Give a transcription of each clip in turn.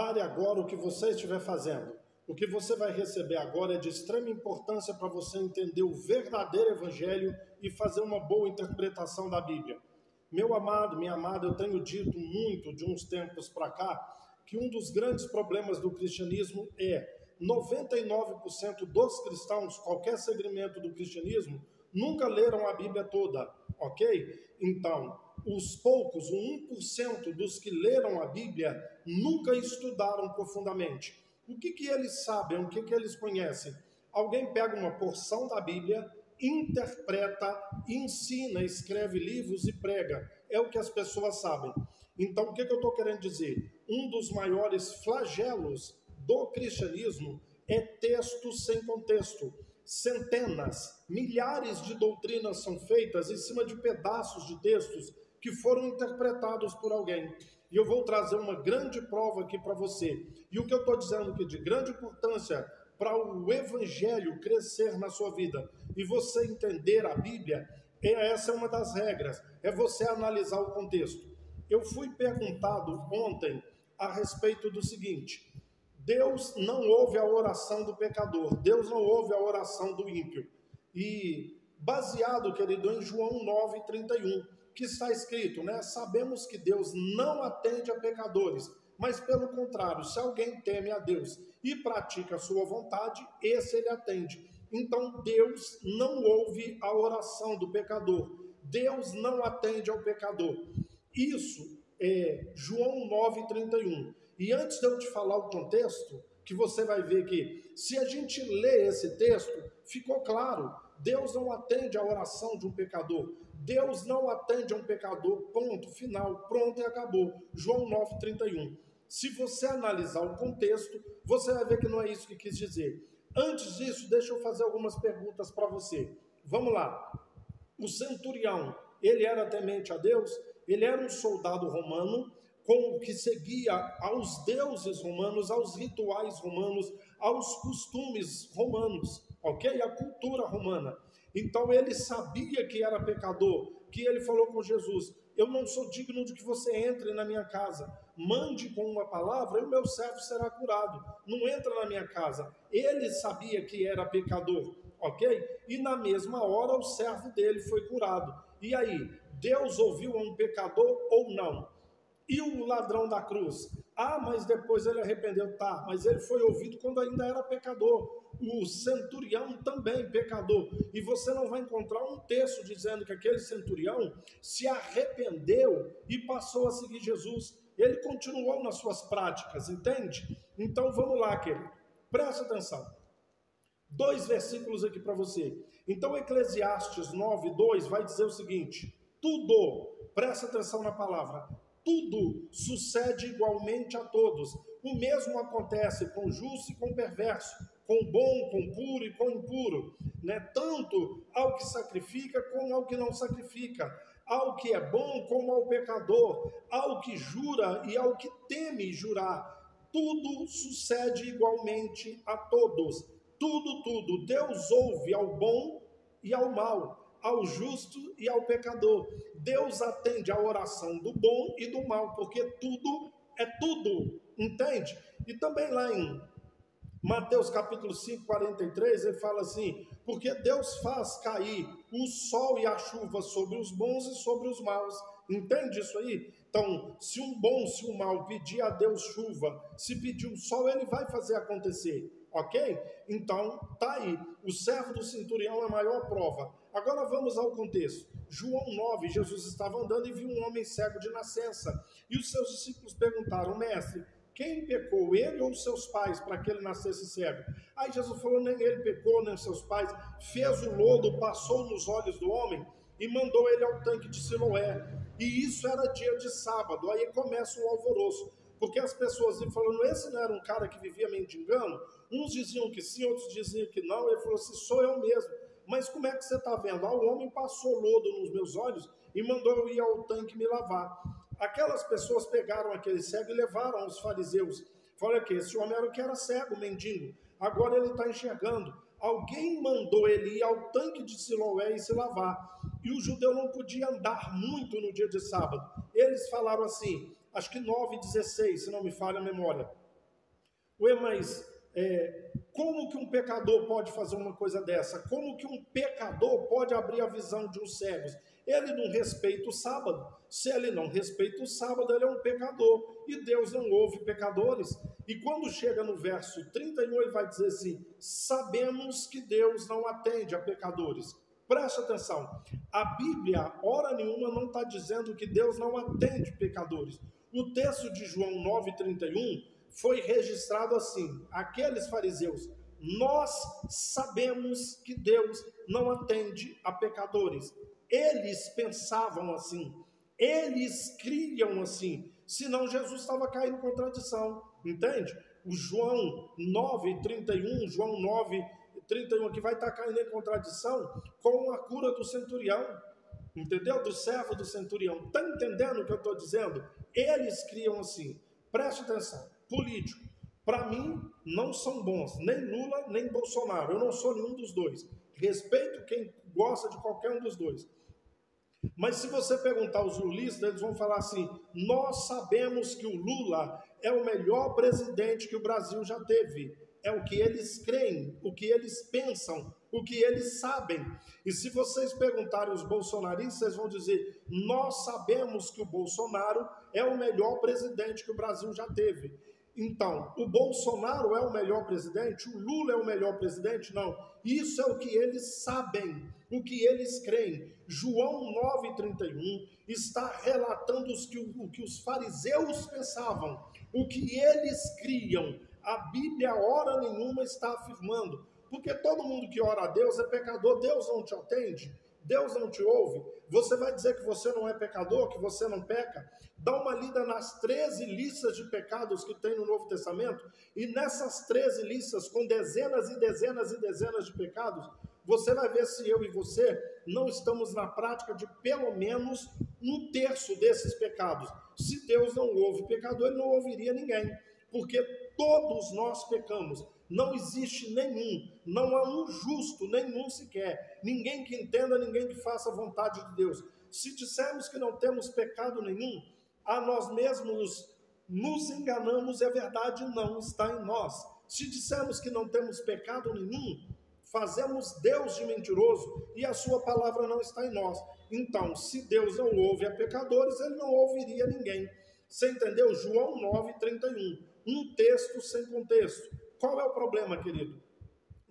Pare agora o que você estiver fazendo. O que você vai receber agora é de extrema importância para você entender o verdadeiro evangelho e fazer uma boa interpretação da Bíblia. Meu amado, minha amada, eu tenho dito muito de uns tempos para cá que um dos grandes problemas do cristianismo é 99% dos cristãos, qualquer segmento do cristianismo, nunca leram a Bíblia toda, ok? Então, os poucos, o 1% dos que leram a Bíblia, nunca estudaram profundamente. O que eles sabem, o que eles conhecem? Alguém pega uma porção da Bíblia, interpreta, ensina, escreve livros e prega. É o que as pessoas sabem. Então, o que eu estou querendo dizer? Um dos maiores flagelos do cristianismo é texto sem contexto. Centenas, milhares de doutrinas são feitas em cima de pedaços de textos que foram interpretados por alguém. E eu vou trazer uma grande prova aqui para você. E o que eu estou dizendo aqui de grande importância para o evangelho crescer na sua vida e você entender a Bíblia, essa é uma das regras, é você analisar o contexto. Eu fui perguntado ontem a respeito do seguinte: Deus não ouve a oração do pecador, Deus não ouve a oração do ímpio. E baseado, querido, em João 9:31, que está escrito, né? Sabemos que Deus não atende a pecadores, mas pelo contrário, se alguém teme a Deus e pratica a sua vontade, esse ele atende. Então Deus não ouve a oração do pecador, Deus não atende ao pecador. Isso é João 9:31. E antes de eu te falar o contexto, que você vai ver que, se a gente lê esse texto, ficou claro, Deus não atende a oração de um pecador, Deus não atende a um pecador, ponto, final, pronto e acabou. João 9:31. Se você analisar o contexto, você vai ver que não é isso que quis dizer. Antes disso, deixa eu fazer algumas perguntas para você. Vamos lá. O centurião, ele era temente a Deus? Ele era um soldado romano com o que seguia aos deuses romanos, aos rituais romanos, aos costumes romanos, ok? A cultura romana. Então ele sabia que era pecador, que ele falou com Jesus: eu não sou digno de que você entre na minha casa, mande com uma palavra e o meu servo será curado, não entra na minha casa. Ele sabia que era pecador, ok? E na mesma hora o servo dele foi curado. E aí, Deus ouviu a um pecador ou não? E o ladrão da cruz? Ah, mas depois ele arrependeu. Tá, mas ele foi ouvido quando ainda era pecador. O centurião também pecador. E você não vai encontrar um texto dizendo que aquele centurião se arrependeu e passou a seguir Jesus. Ele continuou nas suas práticas, entende? Então vamos lá, querido. Presta atenção. 2 versículos aqui para você. Então Eclesiastes 9:2 vai dizer o seguinte: tudo, presta atenção na palavra, tudo sucede igualmente a todos. O mesmo acontece com o justo e com o perverso, com o bom, com o puro e com o impuro, né? Tanto ao que sacrifica como ao que não sacrifica, ao que é bom como ao pecador, ao que jura e ao que teme jurar. Tudo sucede igualmente a todos. Tudo. Deus ouve ao bom e ao mal, ao justo e ao pecador. Deus atende a oração do bom e do mal, porque tudo é tudo, entende? E também lá em Mateus capítulo 5:43, ele fala assim: porque Deus faz cair o sol e a chuva sobre os bons e sobre os maus. Entende isso aí? Então, se um bom, se um mal pedir a Deus chuva, se pedir o sol, ele vai fazer acontecer, ok? Então, tá aí. O servo do centurião é a maior prova. Agora vamos ao contexto. João 9, Jesus estava andando e viu um homem cego de nascença. E os seus discípulos perguntaram: mestre, quem pecou, ele ou seus pais, para que ele nascesse cego? Aí Jesus falou: nem ele pecou, nem seus pais. Fez o lodo, passou nos olhos do homem e mandou ele ao tanque de Siloé. E isso era dia de sábado. Aí começa o alvoroço, porque as pessoas iam falando: esse não era um cara que vivia mendigando? Uns diziam que sim, outros diziam que não. Ele falou assim: sou eu mesmo. Mas como é que você está vendo? O homem passou lodo nos meus olhos e mandou eu ir ao tanque me lavar. Aquelas pessoas pegaram aquele cego e levaram aos fariseus. Falaram que esse homem era o que era cego, mendigo. Agora ele está enxergando. Alguém mandou ele ir ao tanque de Siloé e se lavar. E o judeu não podia andar muito no dia de sábado. Eles falaram assim, acho que 9:16, se não me falha a memória. Ué, mas como que um pecador pode fazer uma coisa dessa? Como que um pecador pode abrir a visão de um cego? Ele não respeita o sábado. Se ele não respeita o sábado, ele é um pecador. E Deus não ouve pecadores. E quando chega no verso 31, ele vai dizer assim: sabemos que Deus não atende a pecadores. Preste atenção. A Bíblia, hora nenhuma, não está dizendo que Deus não atende pecadores. O texto de João 9,31 foi registrado assim: aqueles fariseus, nós sabemos que Deus não atende a pecadores. Eles pensavam assim, eles criam assim, senão Jesus estava caindo em contradição, entende? O João 9,31, João 9,31 aqui vai estar caindo em contradição com a cura do centurião, entendeu? Do servo do centurião. Está entendendo o que eu estou dizendo? Eles criam assim. Preste atenção. Político, para mim, não são bons, nem Lula, nem Bolsonaro. Eu não sou nenhum dos dois. Respeito quem gosta de qualquer um dos dois. Mas se você perguntar aos lulistas, eles vão falar assim: nós sabemos que o Lula é o melhor presidente que o Brasil já teve. É o que eles creem, o que eles pensam, o que eles sabem. E se vocês perguntarem os bolsonaristas, eles vão dizer: nós sabemos que o Bolsonaro é o melhor presidente que o Brasil já teve. Então, o Bolsonaro é o melhor presidente? O Lula é o melhor presidente? Não. Isso é o que eles sabem, o que eles creem. João 9,31 está relatando o que os fariseus pensavam, o que eles criam. A Bíblia, hora nenhuma, está afirmando. Porque todo mundo que ora a Deus é pecador. Deus não te atende, Deus não te ouve. Você vai dizer que você não é pecador, que você não peca? Dá uma lida nas 13 listas de pecados que tem no Novo Testamento, e nessas 13 listas, com dezenas e dezenas e dezenas de pecados, você vai ver se eu e você não estamos na prática de pelo menos 1/3 desses pecados. Se Deus não ouve pecador, ele não ouviria ninguém, porque todos nós pecamos. Não existe nenhum, não há um justo, nenhum sequer, ninguém que entenda, ninguém que faça a vontade de Deus. Se dissermos que não temos pecado nenhum, a nós mesmos nos enganamos e a verdade não está em nós. Se dissermos que não temos pecado nenhum, fazemos Deus de mentiroso e a sua palavra não está em nós. Então, se Deus não ouve a pecadores, ele não ouviria ninguém. Você entendeu? João 9,31, um texto sem contexto. Qual é o problema, querido?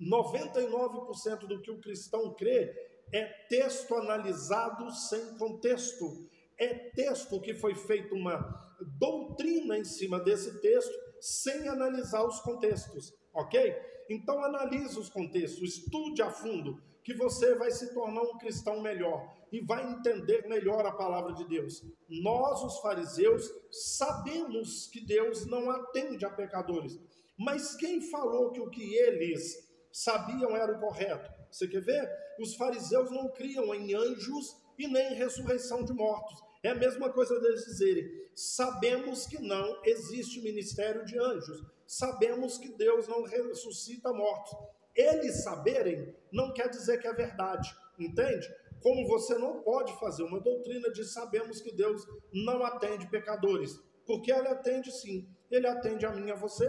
99% do que o cristão crê é texto analisado sem contexto. É texto que foi feita uma doutrina em cima desse texto sem analisar os contextos, ok? Então analise os contextos, estude a fundo, que você vai se tornar um cristão melhor e vai entender melhor a palavra de Deus. Nós, os fariseus, sabemos que Deus não atende a pecadores. Mas quem falou que o que eles sabiam era o correto? Você quer ver? Os fariseus não criam em anjos e nem em ressurreição de mortos. É a mesma coisa deles dizerem: sabemos que não existe ministério de anjos. Sabemos que Deus não ressuscita mortos. Eles saberem não quer dizer que é verdade, entende? Como você não pode fazer uma doutrina de sabemos que Deus não atende pecadores, porque ele atende sim, ele atende a mim e a você.